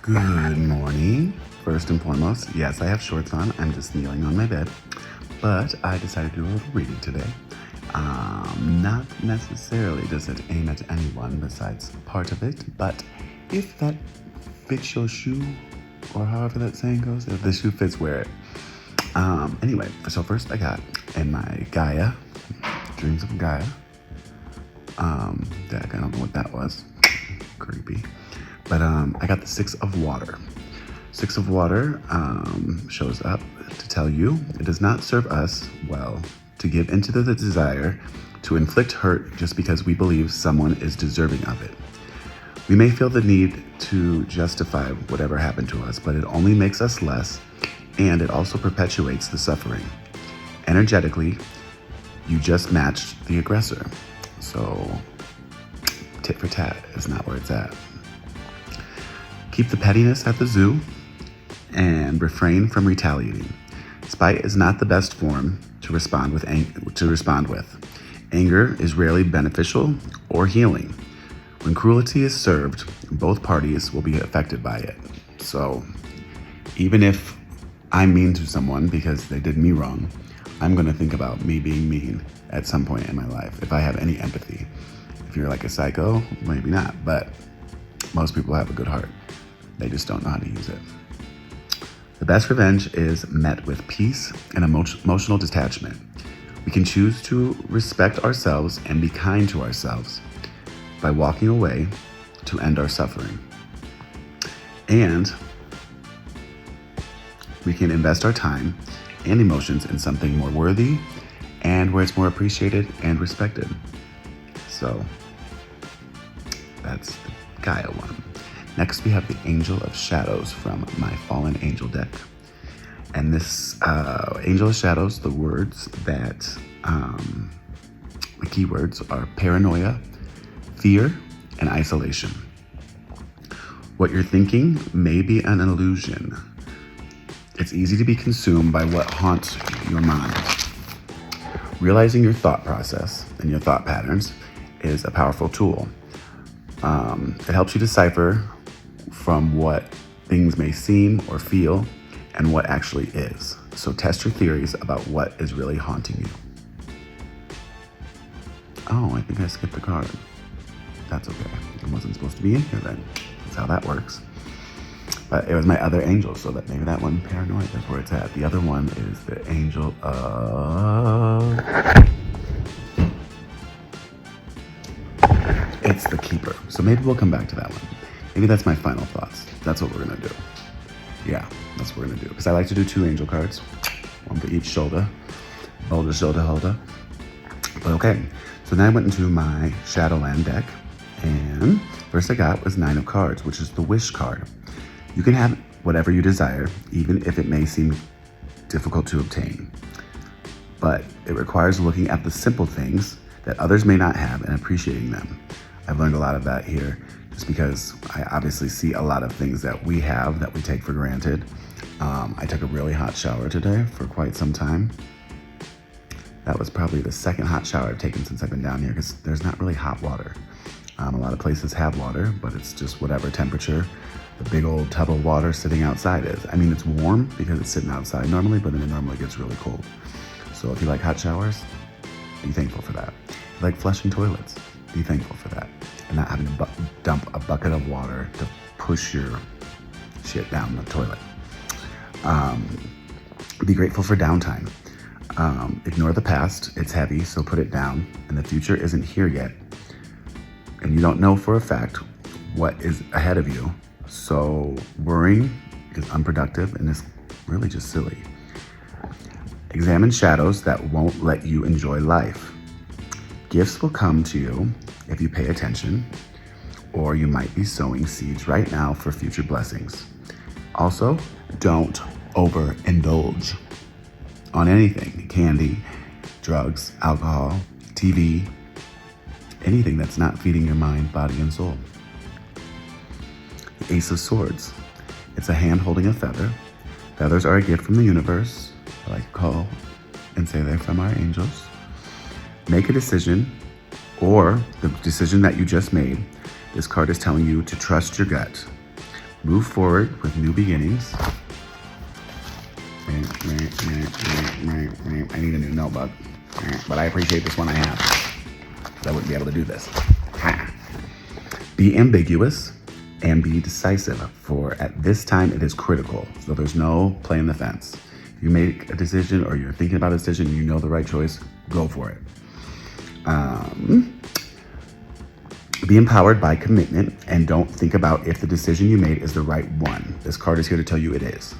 Good morning. First and foremost, yes, I have shorts on. I'm just kneeling on my bed. But I decided to do a little reading today. Not necessarily does it aim at anyone besides part of it, but if that fits your shoe, or however that saying goes, if the shoe fits, wear it. Anyway, so first I got in my Gaia, Dreams of Gaia. Dag, I don't know what that was. Creepy. But I got the Six of Water. Six of Water shows up to tell you it does not serve us well to give into the desire to inflict hurt just because we believe someone is deserving of it. We may feel the need to justify whatever happened to us, but it only makes us less, and it also perpetuates the suffering. Energetically, you just matched the aggressor. So, tit for tat is not where it's at. Keep the pettiness at the zoo and refrain from retaliating. Spite is not the best form to respond with. Anger is rarely beneficial or healing. When cruelty is served, both parties will be affected by it. So, even if I'm mean to someone because they did me wrong, I'm going to think about me being mean at some point in my life if I have any empathy. If you're like a psycho, maybe not, but most people have a good heart. They just don't know how to use it. The best revenge is met with peace and emotional detachment. We can choose to respect ourselves and be kind to ourselves by walking away to end our suffering. And we can invest our time and emotions in something more worthy and where it's more appreciated and respected. So that's the Gaia one. Next, we have the Angel of Shadows from my Fallen Angel deck. And this Angel of Shadows, the words that, the keywords are paranoia, fear, and isolation. What you're thinking may be an illusion. It's easy to be consumed by what haunts your mind. Realizing your thought process and your thought patterns is a powerful tool. It helps you decipher from what things may seem or feel and what actually is. So test your theories about what is really haunting you. Oh, I think I skipped a card. That's okay. It wasn't supposed to be in here then. That's how that works. But it was my other angel, so that maybe that one, paranoid, is where it's at. The other one is the Angel of... It's the Keeper. So maybe we'll come back to that one. Maybe that's my final thoughts. That's what we're gonna do. Yeah, that's what we're gonna do. Because I like to do 2 angel cards, one for each shoulder. Shoulder holder. But okay, so then I went into my Shadowland deck, and first I got was 9 of Cards, which is the Wish card. You can have whatever you desire, even if it may seem difficult to obtain. But it requires looking at the simple things that others may not have and appreciating them. I've learned a lot of that here, just because I obviously see a lot of things that we have that we take for granted. I took a really hot shower today for quite some time. That was probably the second hot shower I've taken since I've been down here, because there's not really hot water. A lot of places have water, but it's just whatever temperature the big old tub of water sitting outside is. I mean, it's warm because it's sitting outside normally, but then it normally gets really cold. So if you like hot showers, be thankful for that. If you like flushing toilets, be thankful for that. And not having to dump a bucket of water to push your shit down the toilet. Be grateful for downtime. Ignore the past, it's heavy, so put it down. And the future isn't here yet. And you don't know for a fact what is ahead of you. So worrying is unproductive and is really just silly. Examine shadows that won't let you enjoy life. Gifts will come to you if you pay attention, or you might be sowing seeds right now for future blessings. Also, don't overindulge on anything. Candy, drugs, alcohol, TV, anything that's not feeding your mind, body, and soul. The Ace of Swords. It's a hand holding a feather. Feathers are a gift from the universe. I like to call and say they're from our angels. Make a decision, or the decision that you just made. This card is telling you to trust your gut. Move forward with new beginnings. I need a new notebook, but I appreciate this one I have. I wouldn't be able to do this. Be ambiguous and be decisive, for at this time it is critical. So there's no playing the fence. If you make a decision or you're thinking about a decision, you know the right choice, go for it. Be empowered by commitment and don't think about if the decision you made is the right one. This card is here to tell you it is.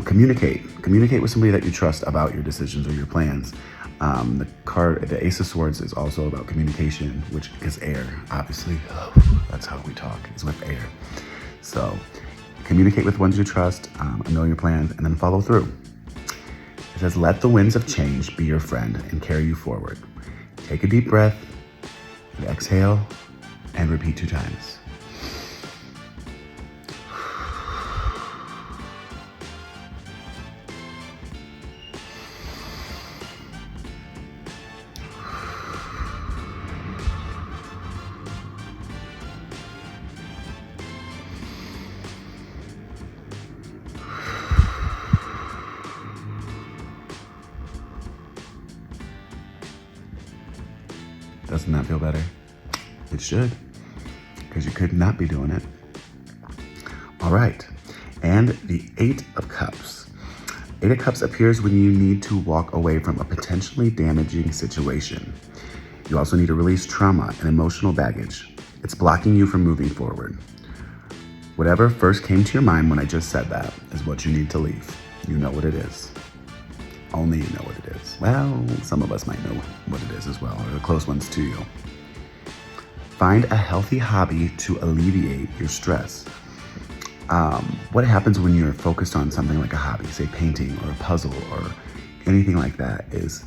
Communicate with somebody that you trust about your decisions or your plans. The Ace of Swords is also about communication, which is air, obviously. That's how we talk, is with air. So communicate with ones you trust, know your plans, and then follow through. It says, let the winds of change be your friend and carry you forward. Take a deep breath, exhale, and repeat 2 times. Doesn't that feel better? It should, because you could not be doing it. All right, and the 8 of Cups. 8 of Cups appears when you need to walk away from a potentially damaging situation. You also need to release trauma and emotional baggage. It's blocking you from moving forward. Whatever first came to your mind when I just said that is what you need to leave. You know what it is. Only you know what it is. Well, some of us might know what it is as well, or the close ones to you. Find a healthy hobby to alleviate your stress. What happens when you're focused on something like a hobby, say painting or a puzzle or anything like that, is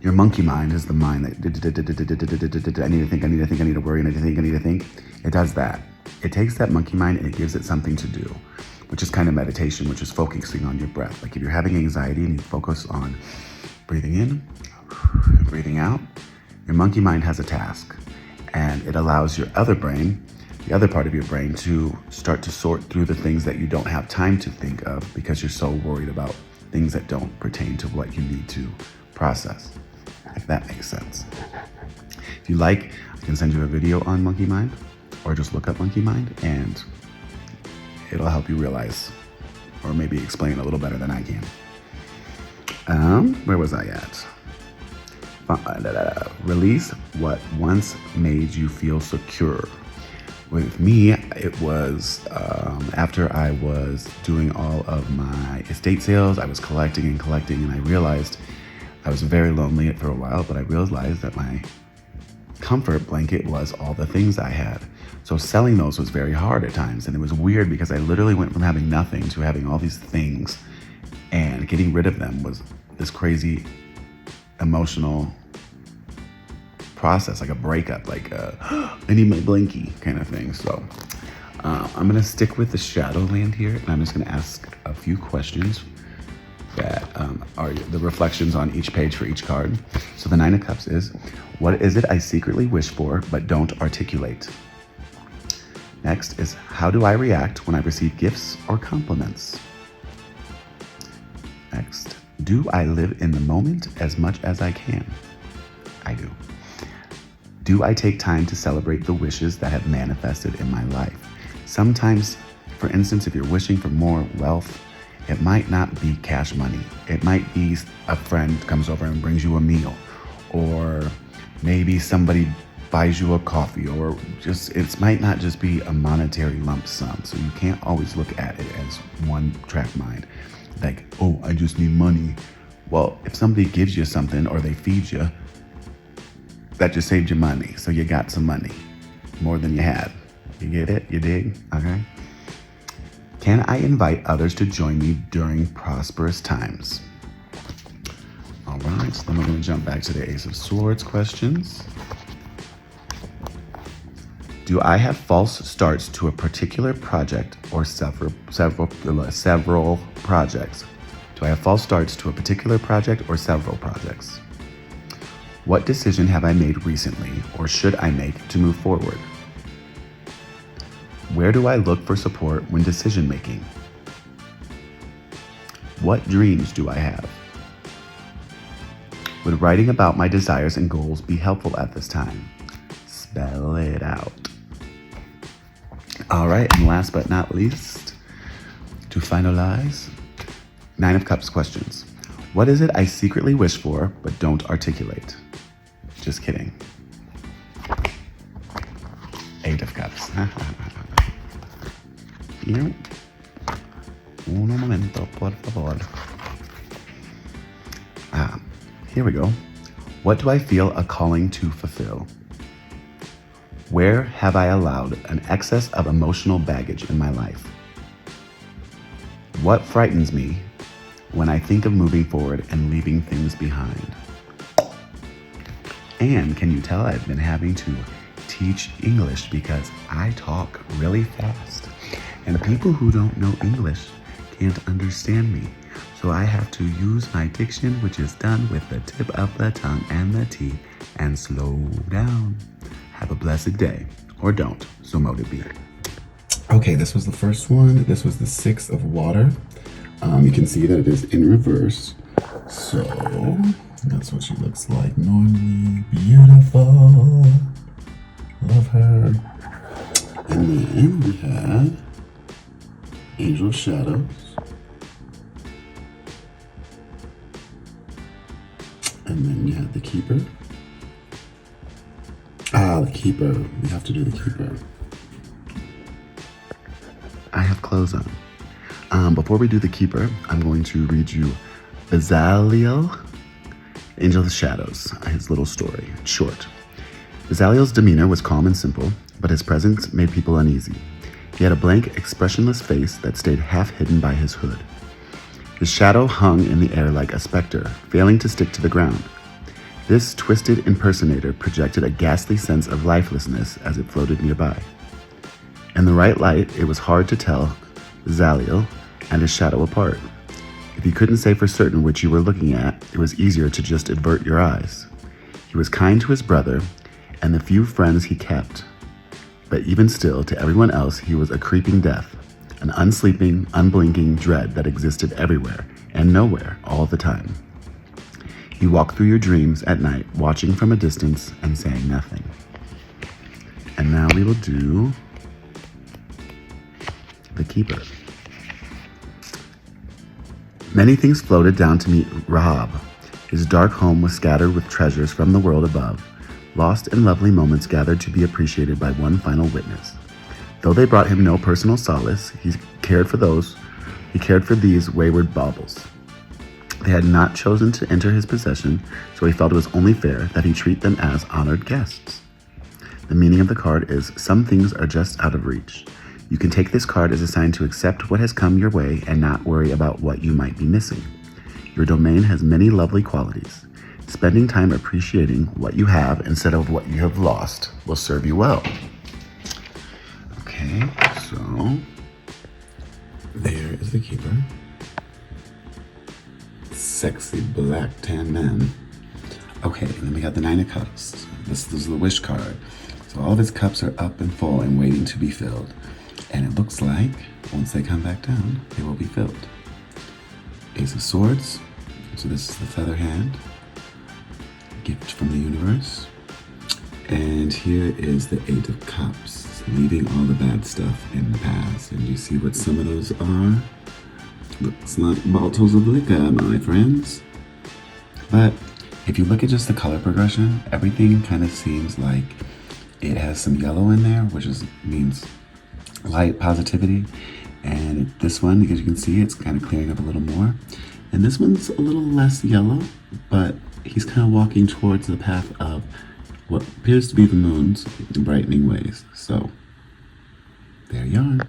your monkey mind is the mind that I need to worry, I need to think. It does that. It takes that monkey mind and it gives it something to do, which is kind of meditation, which is focusing on your breath. Like if you're having anxiety and you focus on breathing in, breathing out, your monkey mind has a task, and it allows your other brain, the other part of your brain, to start to sort through the things that you don't have time to think of because you're so worried about things that don't pertain to what you need to process, if that makes sense. If you like, I can send you a video on monkey mind, or just look up monkey mind and it'll help you realize, or maybe explain a little better than I can. Where was I at? Release what once made you feel secure. With me, it was after I was doing all of my estate sales, I was collecting, and I realized I was very lonely for a while, but I realized that my comfort blanket was all the things I had. So selling those was very hard at times, and it was weird because I literally went from having nothing to having all these things, and getting rid of them was this crazy emotional process, like a breakup, like I need my blankie kind of thing. So I'm gonna stick with the Shadowland here, and I'm just gonna ask a few questions that are the reflections on each page for each card. So the 9 of Cups is, what is it I secretly wish for but don't articulate? Next is, how do I react when I receive gifts or compliments? Next, do I live in the moment as much as I can? I do. Do I take time to celebrate the wishes that have manifested in my life? Sometimes, for instance, if you're wishing for more wealth, it might not be cash money. It might be a friend comes over and brings you a meal, or maybe somebody buys you a coffee, or just, it might not just be a monetary lump sum. So you can't always look at it as one track mind. Like, oh, I just need money. Well, if somebody gives you something or they feed you, that just saved you money. So you got some money, more than you had. You get it? You dig? Okay. Can I invite others to join me during prosperous times? All right, so then we're gonna jump back to the Ace of Swords questions. Do I have false starts to a particular project or several projects? Do I have false starts to a particular project or several projects? What decision have I made recently or should I make to move forward? Where do I look for support when decision making? What dreams do I have? Would writing about my desires and goals be helpful at this time? Spell it out. All right, and last but not least, to finalize, 9 of Cups questions. What is it I secretly wish for but don't articulate? Just kidding. 8 of Cups. Here. Uno momento, por favor. Here we go. What do I feel a calling to fulfill? Where have I allowed an excess of emotional baggage in my life? What frightens me when I think of moving forward and leaving things behind? And can you tell I've been having to teach English because I talk really fast, and people who don't know English can't understand me. So I have to use my diction, which is done with the tip of the tongue and the T, and slow down. Have a blessed day. Or don't. So mote it be. Okay, this was the first one. This was the 6 of water. You can see that it is in reverse. So that's what she looks like normally. Beautiful. Love her. And then we have Angel Shadows. And then you have the Keeper. The Keeper. We have to do the Keeper. I have clothes on. Before we do the Keeper, I'm going to read you Bezaliel, Angel of the Shadows, his little story. It's short. Bezaliel's demeanor was calm and simple, but his presence made people uneasy. He had a blank, expressionless face that stayed half hidden by his hood. His shadow hung in the air like a specter, failing to stick to the ground. This twisted impersonator projected a ghastly sense of lifelessness as it floated nearby. In the right light, it was hard to tell Bezaliel and his shadow apart. If you couldn't say for certain which you were looking at, it was easier to just avert your eyes. He was kind to his brother and the few friends he kept, but even still, to everyone else, he was a creeping death, an unsleeping, unblinking dread that existed everywhere and nowhere all the time. He walked through your dreams at night, watching from a distance and saying nothing. And now we will do the Keeper. Many things floated down to meet Rahab. His dark home was scattered with treasures from the world above, lost and lovely moments gathered to be appreciated by one final witness. Though they brought him no personal solace, he cared for these wayward baubles. They had not chosen to enter his possession, so he felt it was only fair that he treat them as honored guests. The meaning of the card is, some things are just out of reach. You can take this card as a sign to accept what has come your way and not worry about what you might be missing. Your domain has many lovely qualities. Spending time appreciating what you have instead of what you have lost will serve you well. Okay, so there is the Keeper. Sexy black tan man. Okay, and then we got the 9 of Cups. This is the wish card. So all of his cups are up and full and waiting to be filled. And it looks like once they come back down, they will be filled. Ace of Swords. So this is the feather hand. Gift from the universe. And here is the 8 of Cups, leaving all the bad stuff in the past. And you see what some of those are? Looks like bottles of liquor, my friends. But if you look at just the color progression, everything kind of seems like it has some yellow in there, which means light, positivity. And this one, as you can see, it's kind of clearing up a little more. And this one's a little less yellow, but he's kind of walking towards the path of what appears to be the moon's brightening ways. So there you are.